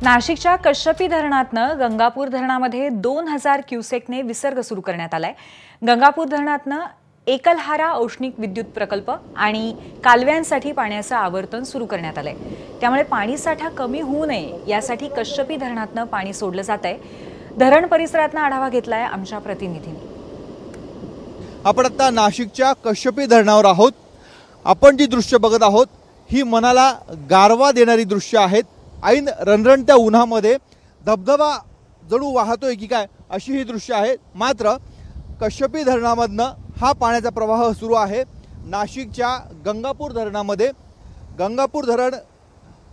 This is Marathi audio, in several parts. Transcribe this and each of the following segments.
नाशिकच्या कश्यपी धरणातनं गंगापूर धरणामध्ये 2000 क्युसेकने विसर्ग सुरू करण्यात आलाय। गंगापूर धरणातनं एकलहारा औष्णिक विद्युत प्रकल्प आणि कालव्यांसाठी पाण्याचं आवर्तन सुरू करण्यात आलंय। त्यामुळे पाणी साठा कमी होऊ नये यासाठी कश्यपी धरणातनं पाणी सोडलं जातंय। धरण परिसरातनं आढावा घेतलाय आमच्या प्रतिनिधींनी। आपण आता नाशिकच्या कश्यपी धरणावर आहोत। आपण जी दृश्य बघत आहोत ही मनाला गारवा देणारी दृश्य आहेत। ऐन रणरणत्या उन्हामध्ये धबधबा जणू वाहतोय की काय अशी ही दृश्य आहे। मात्र कश्यपी धरणामधनं हा पाण्याचा प्रवाह सुरू आहे। नाशिकच्या गंगापूर धरणामध्ये गंगापूर धरण,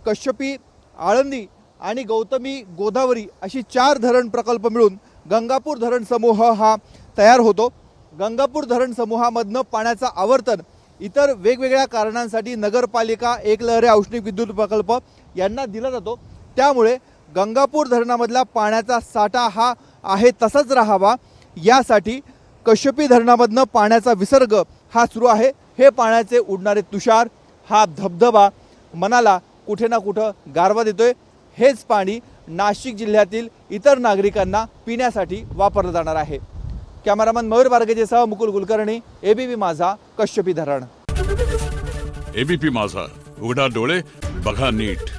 कश्यपी, आळंदी आणि गौतमी गोदावरी अशी 4 धरण प्रकल्प मिळून गंगापूर धरण समूह हा तयार होतो। गंगापूर धरण समूहामधनं पाण्याचा आवर्तन इतर वेगवेगळ्या कारणांसाठी नगरपालिका, एकलहरे औष्णिक विद्युत प्रकल्प यांना दिला जातो। त्यामुळे गंगापूर धरणामधला पाण्याचा साठा हा आहे तसाच राहावा यासाठी कश्यपी धरणामधनं पाण्याचा विसर्ग हा सुरू आहे। हे पाण्याचे उडणारे तुषार, हा धबधबा मनाला कुठे ना कुठं गारवा देतोय। हेच पाणी नाशिक जिल्ह्यातील इतर नागरिकांना पिण्यासाठी वापरलं जाणार आहे। कॅमेरामन मयूर बारगेसह मुकुल कुलकर्णी, एबीपी माझा, कश्यपी धरण। एबीपी माझा, उघडा डोळे बघा नीट।